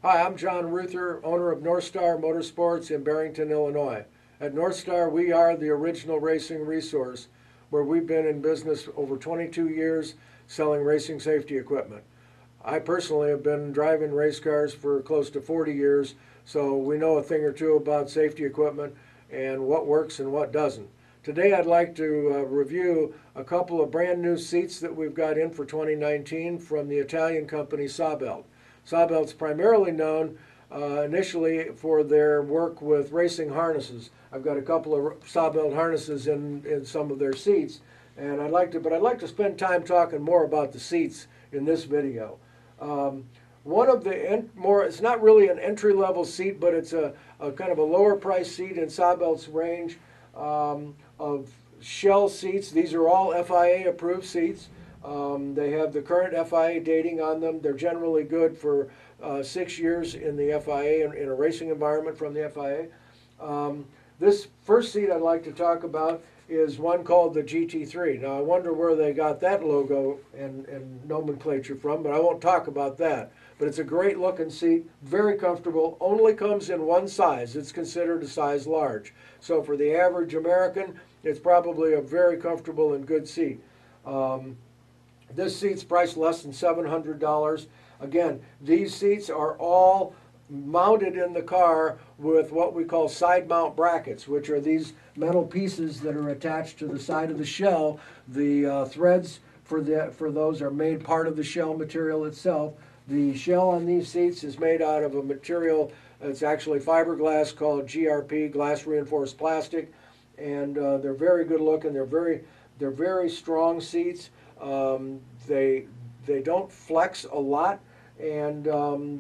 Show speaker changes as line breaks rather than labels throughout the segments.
Hi, I'm John Ruther, owner of Northstar Motorsports in Barrington, Illinois. At Northstar, we are the original racing resource where we've been in business over 22 years selling racing safety equipment. I personally have been driving race cars for close to 40 years, so we know a thing or two about safety equipment and what works and what doesn't. Today I'd like to review a couple of brand new seats that we've got in for 2019 from the Italian company Sabelt. Sabelt's primarily known initially for their work with racing harnesses. I've got a couple of Sabelt harnesses in some of their seats, and I'd like to spend time talking more about the seats in this video. One of the it's not really an entry-level seat, but it's a kind of a lower price seat in Sabelt's range of shell seats. These are all FIA approved seats. They have the current FIA dating on them. They're generally good for 6 years in the FIA, in a racing environment from the FIA. This first seat I'd like to talk about is one called the GT3. Now I wonder where they got that logo and nomenclature from, but I won't talk about that. But it's a great looking seat, very comfortable, only comes in one size. It's considered a size large. So for the average American, it's probably a very comfortable and good seat. This seat's priced less than $700. Again, these seats are all mounted in the car with what we call side mount brackets, which are these metal pieces that are attached to the side of the shell. The threads for those are made part of the shell material itself. The shell on these seats is made out of a material, it's actually fiberglass called GRP, glass reinforced plastic, and they're very good looking. They're very strong seats. They don't flex a lot, and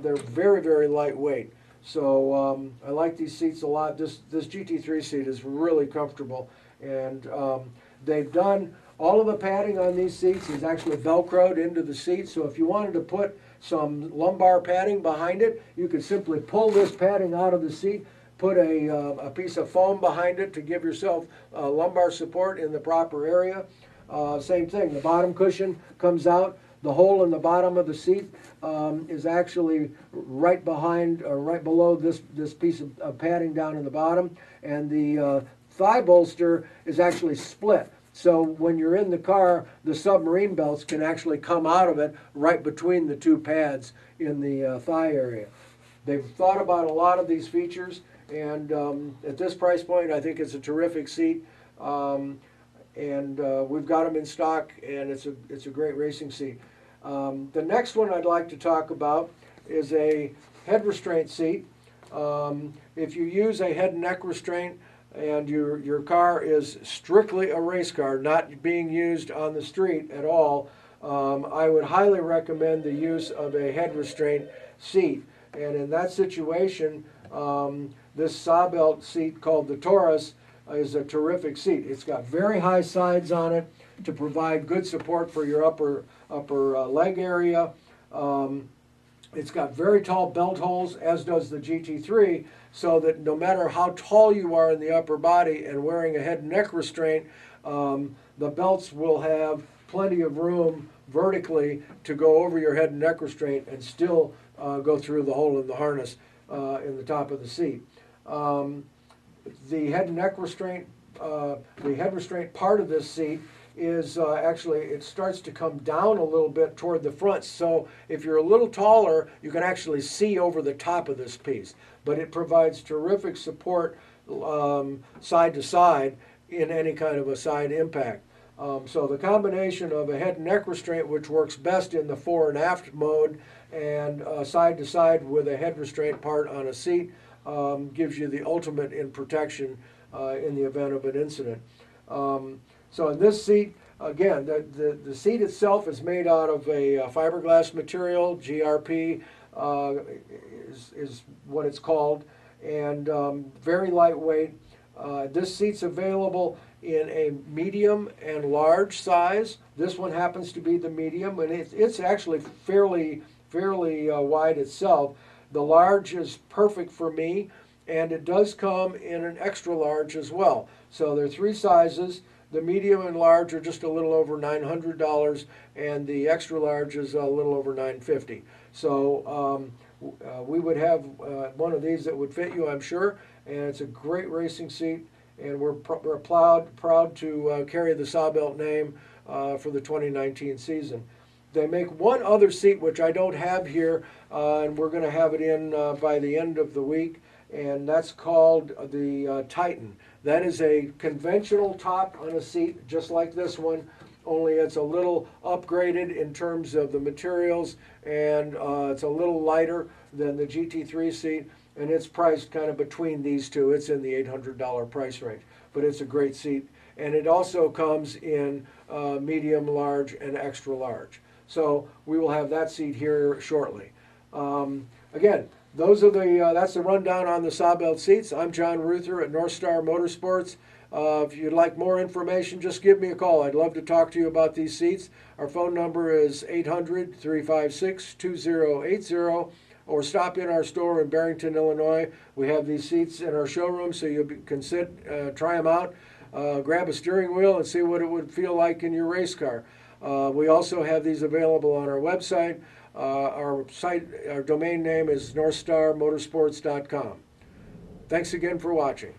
they're very lightweight. So I like these seats a lot. This GT3 seat is really comfortable, and they've done all of the padding on these seats is actually velcroed into the seat. So if you wanted to put some lumbar padding behind it, you could simply pull this padding out of the seat, put a piece of foam behind it to give yourself lumbar support in the proper area. Same thing, the bottom cushion comes out. The hole in the bottom of the seat is actually right behind, or right below this piece of padding down in the bottom. And the thigh bolster is actually split. So when you're in the car, the submarine belts can actually come out of it right between the two pads in the thigh area. They've thought about a lot of these features, and at this price point, I think it's a terrific seat. We've got them in stock, and it's a great racing seat. The next one I'd like to talk about is a head restraint seat. If you use a head and neck restraint and your car is strictly a race car, not being used on the street at all, I would highly recommend the use of a head restraint seat. And in that situation, this Sabelt seat called the Taurus is a terrific seat. It's got very high sides on it to provide good support for your upper leg area. It's got very tall belt holes, as does the GT3, so that no matter how tall you are in the upper body and wearing a head and neck restraint, the belts will have plenty of room vertically to go over your head and neck restraint and still go through the hole in the harness in the top of the seat. The head and neck restraint, the head restraint part of this seat is actually, it starts to come down a little bit toward the front. So if you're a little taller, you can actually see over the top of this piece. But it provides terrific support side to side in any kind of a side impact. So the combination of a head and neck restraint, which works best in the fore and aft mode, and side to side with a head restraint part on a seat, gives you the ultimate in protection in the event of an incident. So in this seat, again, the seat itself is made out of a fiberglass material. GRP is what it's called, and very lightweight. This seat's available in a medium and large size. This one happens to be the medium, and it's actually fairly wide itself. The large is perfect for me, and it does come in an extra large as well. So there are three sizes. The medium and large are just a little over $900, and the extra large is a little over $950. So we would have one of these that would fit you, I'm sure, and it's a great racing seat, and we're proud to carry the Sabelt name for the 2019 season. They make one other seat, which I don't have here, and we're going to have it in by the end of the week, and that's called the Titan. That is a conventional top on a seat, just like this one, only it's a little upgraded in terms of the materials, and it's a little lighter than the GT3 seat, and it's priced kind of between these two. It's in the $800 price range, but it's a great seat, and it also comes in medium, large, and extra large. So we will have that seat here shortly. Again, those are that's the rundown on the Sabelt seats. I'm John Ruther at Northstar Motorsports. If you'd like more information, just give me a call. I'd love to talk to you about these seats. Our phone number is 800-356-2080, or stop in our store in Barrington, Illinois. We have these seats in our showroom, so you can sit, try them out, grab a steering wheel, and see what it would feel like in your race car. We also have these available on our website. Our domain name is northstarmotorsports.com. Thanks again for watching.